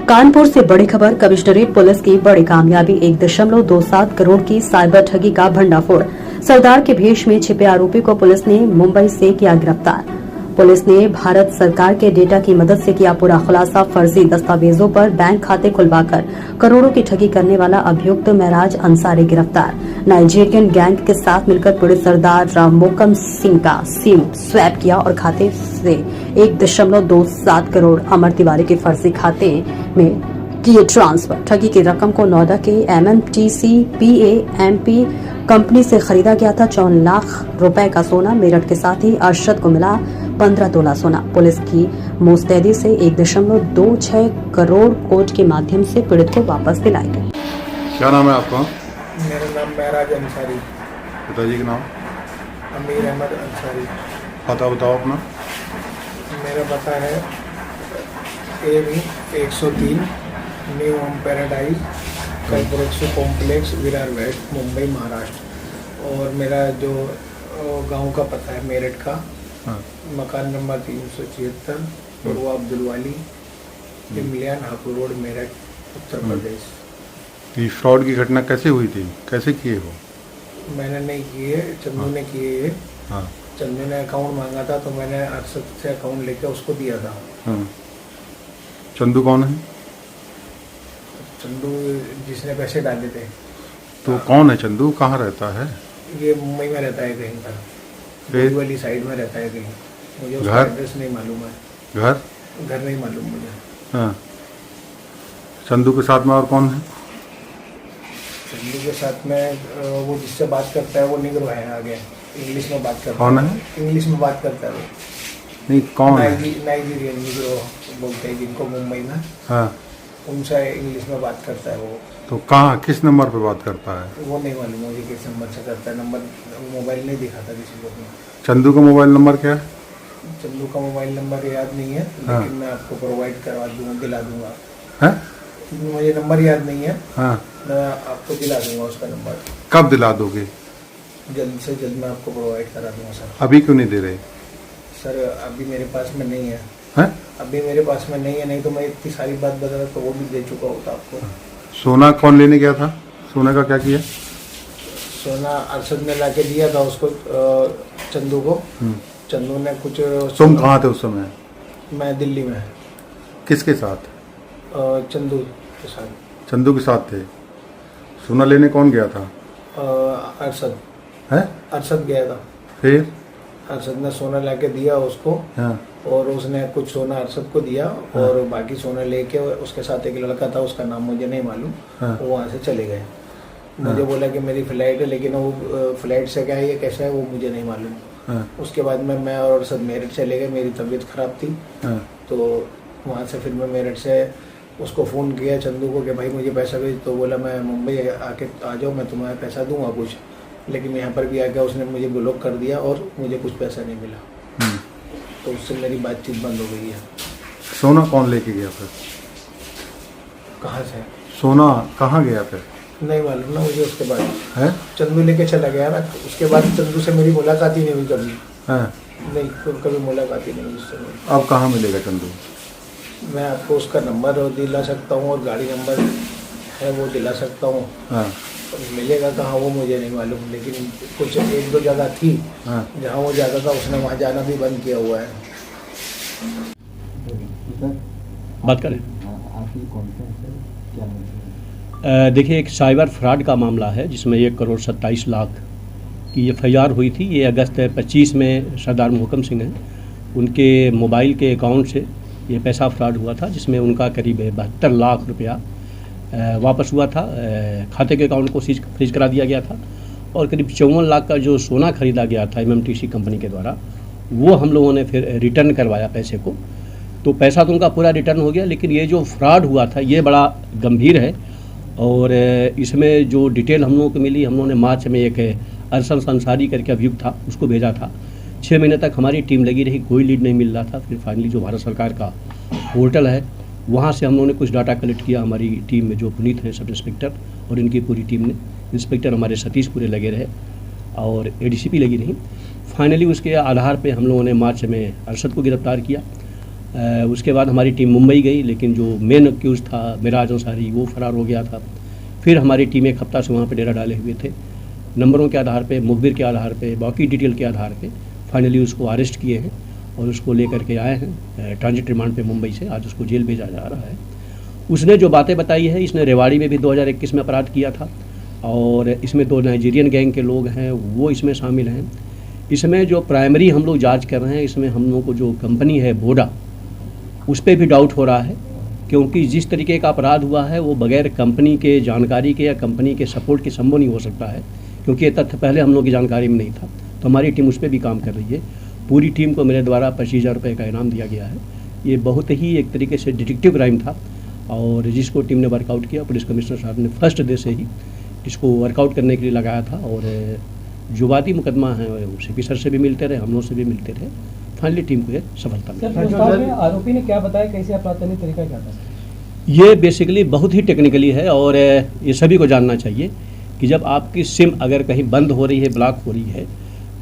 कानपुर से बड़ी खबर। कमिश्नरेट पुलिस की बड़ी कामयाबी। 1.27 करोड़ की साइबर ठगी का भंडाफोड़। सरदार के भेष में छिपे आरोपी को पुलिस ने मुंबई से किया गिरफ्तार। पुलिस ने भारत सरकार के डेटा की मदद से किया पूरा खुलासा। फर्जी दस्तावेजों पर बैंक खाते खुलवाकर करोड़ों की ठगी करने वाला अभियुक्त महराज अंसारी गिरफ्तार। नाइजीरियन गैंग के साथ मिलकर पुलिस सरदार रामोकम सिंह का सिम स्वैप किया और खाते से 1.27 करोड़ अमर तिवारी के फर्जी खाते में किए ट्रांसफर। ठगी की रकम को नोएडा के MMTC PAMP कंपनी से खरीदा गया था। 54 लाख रुपए का सोना। मेरठ के साथ ही अरशद को मिला 15 तोला सोना। पुलिस की मुस्तैदी से 1.26 करोड़ कोड के माध्यम से पीड़ित को वापस दिलाई गई। क्या नाम है आपका? मेरा नाम महराज अंसारी। पिताजी का नाम? अमीर अहमद अंसारी। पता बताओ अपना। मेरा पता है AB 103 new home paradise corporation complex Virar west Mumbai Maharashtra. और मेरा जो गांव का पता है मेरठ का। हाँ। मकान नंबर 376 पूर्व अब्दुलवाली इमलियान हापुर रोड मेरठ उत्तर प्रदेश। ये फ्रॉड की घटना कैसे हुई थी? कैसे किए हो? मैंने नहीं किए, चंदू ने किए है। हाँ। चंदू ने अकाउंट मांगा था तो मैंने अरशद से अकाउंट लेके उसको दिया था। हाँ। चंदू कौन है? चंदू जिसने पैसे डाले थे। तो कौन है चंदू? कहाँ रहता है? ये मुंबई में रहता है कहीं पर, फिर? वाली साइड में रहता है कहीं। मुझे उसका घर? एड्रेस नहीं मालूम है। घर नहीं मालूम मुझे। हाँ। चंदू के साथ में और कौन है? चंदू के साथ में वो जिससे बात करता है वो निगरो है आगे। इंग्लिश में बात करता है। कौन है? इंग्लिश में बात करता है वो। नहीं, कौन है? नाइजीरियन निगरो बोलते हैं जिनको मुंबई में। हाँ। उनसे इंग्लिश में बात करता है वो। तो कहाँ, किस नंबर पे बात करता है? वो नहीं मालूम मुझे किस नंबर से करता है। नंबर मोबाइल नहीं दिखाता किसी को अपना। चंदू का मोबाइल नंबर क्या है? चंदू का मोबाइल नंबर याद नहीं है, हाँ। लेकिन मैं आपको प्रोवाइड करवा दूंगा, दिला दूंगा। है? मुझे नंबर याद नहीं है। हाँ। मैं आपको दिला दूंगा उसका नंबर। कब दिला दोगे? जल्द से जल्द मैं आपको प्रोवाइड करा दूंगा सर। अभी क्यों नहीं दे रहे? सर अभी मेरे पास में नहीं है। हैं? अभी मेरे पास में नहीं है, नहीं तो मैं इतनी सारी बात बता रहा तो वो भी दे चुका होता आपको। सोना कौन लेने गया था? सोने का क्या किया? सोना अरशद ने ला के दिया था उसको, चंदू को। चंदू ने कुछ। तुम कहाँ थे उस समय? मैं दिल्ली में। किसके साथ? चंदू के साथ। चंदू के साथ थे। सोना लेने कौन गया था? अरशद। है? अरशद गया था। फिर? अरशद ने सोना ला के दिया उसको। हाँ। और उसने कुछ सोना अरशद को दिया। हाँ। और बाकी सोना लेके उसके साथ एक लड़का था, उसका नाम मुझे नहीं मालूम। हाँ। वो वहाँ से चले गए। मुझे हाँ। बोला कि मेरी फ्लाइट है, लेकिन वो फ्लाइट से क्या है, ये कैसा है वो मुझे नहीं मालूम। हाँ। उसके बाद में मैं और अरशद मेरठ चले गए। मेरी तबीयत ख़राब थी। हाँ। तो वहाँ से फिर मैं मेरठ से उसको फ़ोन किया चंदू को कि भाई मुझे पैसा भेज। तो बोला मैं मुंबई आके आ जाओ, मैं तुम्हें पैसा दूंगा कुछ। लेकिन यहाँ पर भी आके उसने मुझे ब्लॉक कर दिया और मुझे कुछ पैसा नहीं मिला। तो उससे मेरी बातचीत बंद हो गई है। सोना कौन लेके गया फिर? कहाँ से? सोना कहाँ गया फिर? नहीं मालूम ना मुझे। उसके बाद है? चंदू लेके चला गया ना। उसके बाद चंदू से मेरी मुलाकात ही नहीं हुई कभी। हाँ। नहीं, कभी मुलाकात ही नहीं हुई उससे मेरी। अब कहाँ मिलेगा चंदू? मैं आपको उसका नंबर दिला सकता हूँ और गाड़ी नंबर है वो दिला सकता हूँ। हाँ। मिलेगा कहाँ वो मुझे नहीं मालूम, लेकिन कुछ 1-2 जगह थी। हाँ। जहाँ वो जाता था उसने वहाँ जाना भी बंद किया हुआ है। बात करें। देखिए, एक साइबर फ्रॉड का मामला है जिसमें 1.27 करोड़ की FIR हुई थी। ये अगस्त 25 में सरदार मोहकम सिंह हैं, उनके मोबाइल के अकाउंट से ये पैसा फ्रॉड हुआ था, जिसमें उनका करीब 72 लाख रुपया वापस हुआ था। खाते के अकाउंट को फ्रीज करा दिया गया था और करीब 54 लाख का जो सोना खरीदा गया था MMTC कंपनी के द्वारा, वो हम लोगों ने फिर रिटर्न करवाया पैसे को। तो पैसा तो उनका पूरा रिटर्न हो गया, लेकिन ये जो फ्रॉड हुआ था ये बड़ा गंभीर है। और इसमें जो डिटेल हम लोगों को मिली, हम लोगों ने मार्च में एक अरशद अंसारी करके अभियुक्त था, उसको भेजा था। 6 महीने तक हमारी टीम लगी रही, कोई लीड नहीं मिल रहा था। फिर फाइनली जो भारत सरकार का पोर्टल है वहाँ से हम लोगों ने कुछ डाटा कलेक्ट किया। हमारी टीम में जो पुनीत हैं सब इंस्पेक्टर और इनकी पूरी टीम ने, इंस्पेक्टर हमारे सतीश पूरे लगे रहे और ADCP लगी रही। फाइनली उसके आधार पे हम लोगों ने मार्च में अरशद को गिरफ्तार किया उसके बाद हमारी टीम मुंबई गई, लेकिन जो मेन अक्यूज़ था मिराज अंसारी वो फरार हो गया था। फिर हमारी टीम एक हफ्ता से वहाँ पे डेरा डाले हुए थे। नंबरों के आधार पे, मुखबिर के आधार पे, बाकी डिटेल के आधार पे फाइनली उसको अरेस्ट किए हैं और उसको लेकर के आए हैं ट्रांजिट रिमांड पे मुंबई से। आज उसको जेल भेजा जा रहा है। उसने जो बातें बताई है, इसने रेवाड़ी में भी 2021 में अपराध किया था और इसमें 2 नाइजीरियन गैंग के लोग हैं वो इसमें शामिल हैं। इसमें जो प्राइमरी हम लोग जांच कर रहे हैं, इसमें हम लोग को जो कंपनी है बोडा, उस पर भी डाउट हो रहा है, क्योंकि जिस तरीके का अपराध हुआ है वो बगैर कंपनी के जानकारी के या कंपनी के सपोर्ट के संभव नहीं हो सकता है, क्योंकि ये तथ्य पहले हम लोग की जानकारी में नहीं था। तो हमारी टीम उस पर भी काम कर रही है। पूरी टीम को मेरे द्वारा 25,000 रुपये का इनाम दिया गया है। ये बहुत ही एक तरीके से डिटेक्टिव क्राइम था और जिसको टीम ने वर्कआउट किया। पुलिस कमिश्नर साहब ने फर्स्ट डे से ही इसको वर्कआउट करने के लिए लगाया था और जो वादी मुकदमा है सीपी सर से भी मिलते रहे, हम लोग से भी मिलते रहे। फाइनली टीम को ये सफलता मिली। आरोपी ने क्या बताया, कैसे अपराध करने का तरीका क्या था? ये बेसिकली बहुत ही टेक्निकली है और ये सभी को जानना चाहिए कि जब आपकी सिम अगर कहीं बंद हो रही है, ब्लॉक हो रही है,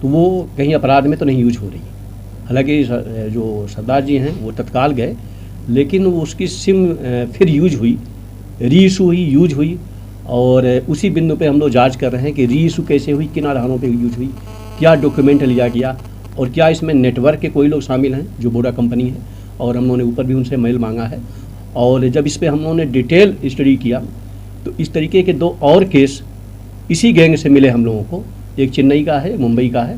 तो वो कहीं अपराध में तो नहीं यूज हो रही। हालांकि जो सरदार जी हैं वो तत्काल गए, लेकिन उसकी सिम फिर यूज हुई, री इशू हुई, यूज हुई और उसी बिंदु पे हम लोग जांच कर रहे हैं कि री इशू कैसे हुई, किन आधारों पे यूज हुई, क्या डॉक्यूमेंट लिया गया और क्या इसमें नेटवर्क के कोई लोग शामिल हैं जो बोडा कंपनी है। और हम लोगों ने ऊपर भी उनसे मेल मांगा है और जब इस पर हम लोगों ने डिटेल स्टडी किया तो इस तरीके के 2 और केस इसी गैंग से मिले हम लोगों को। एक चेन्नई का है, मुंबई का है।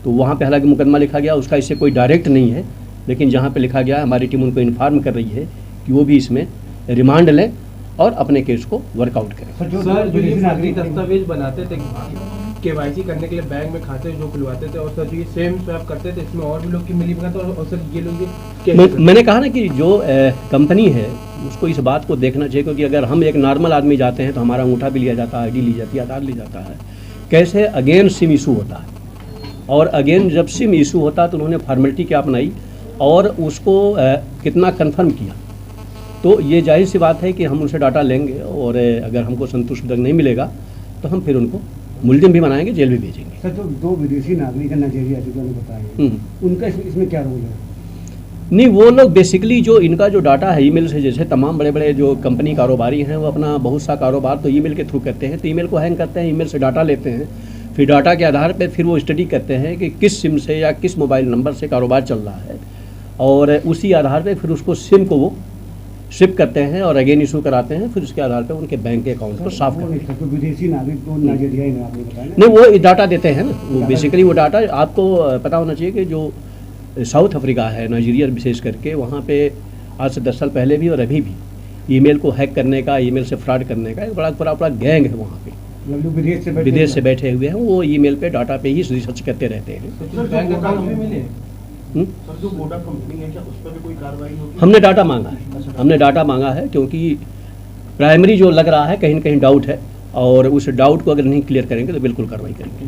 तो वहाँ पे हालांकि मुकदमा लिखा गया, उसका इससे कोई डायरेक्ट नहीं है, लेकिन जहाँ पे लिखा गया है हमारी टीम उनको इन्फॉर्म कर रही है कि वो भी इसमें रिमांड लें और अपने केस को वर्कआउट करें। सर, जो ये नागरिक दस्तावेज बनाते थे केवाईसी करने के लिए बैंक में खाते जो खुलवाते थे और सर जो ये सेम स्वैप करते थे, इसमें और भी लोग की मिली भगत और सर ये लोग मैंने कहा ना कि जो कंपनी है उसको इस बात को देखना चाहिए, क्योंकि अगर हम एक नॉर्मल आदमी जाते हैं तो हमारा अंगूठा भी लिया जाता है, ID ली जाती है, आधार ली जाता है। कैसे अगेन सिम इशू होता है और अगेन जब सिम इशू होता है तो उन्होंने फॉर्मेलिटी क्या अपनाई और उसको कितना कन्फर्म किया। तो ये जाहिर सी बात है कि हम उनसे डाटा लेंगे और अगर हमको संतुष्टिजनक नहीं मिलेगा तो हम फिर उनको मुलजिम भी बनाएंगे, जेल भी भेजेंगे। सर, जो 2 विदेशी नागरिक है नाइजीरिया जो मैंने बताया, उनका इसमें क्या रोल है? नहीं, वो लोग बेसिकली जो इनका जो डाटा है ईमेल से, जैसे तमाम बड़े बड़े जो कंपनी कारोबारी हैं वो अपना बहुत सा कारोबार तो ईमेल के थ्रू करते हैं, तो ईमेल को हैंग करते हैं, ईमेल से डाटा लेते हैं, फिर डाटा के आधार पर फिर वो स्टडी करते हैं कि किस सिम से या किस मोबाइल नंबर से कारोबार चल रहा है और उसी आधार पर फिर उसको सिम को वो शिप करते हैं और अगेन इशू कराते हैं, फिर उसके आधार पर उनके बैंक के अकाउंट को साफ करते हैं। तो विदेशी नागरिक को नाइजीरिया में आपने बताया नहीं, वो डाटा देते हैं ना, वो बेसिकली वो डाटा आपको पता होना चाहिए कि जो साउथ अफ्रीका है, नाइजीरिया विशेष करके, वहाँ पे आज से 10 साल पहले भी और अभी भी ईमेल को हैक करने का, ईमेल से फ्रॉड करने का एक बड़ा गैंग है वहाँ पे। विदेश से बैठे हुए हैं, वो ईमेल पे डाटा पे ही रिसर्च करते रहते हैं। बैंक अकाउंट भी मिले? सर, जो बोडा कंपनी है क्या उस पर भी कोई कार्रवाई होगी? हमने डाटा मांगा है क्योंकि प्राइमरी जो लग रहा है कहीं ना कहीं डाउट है और उस डाउट को अगर नहीं क्लियर करेंगे तो बिल्कुल कार्रवाई करेंगे।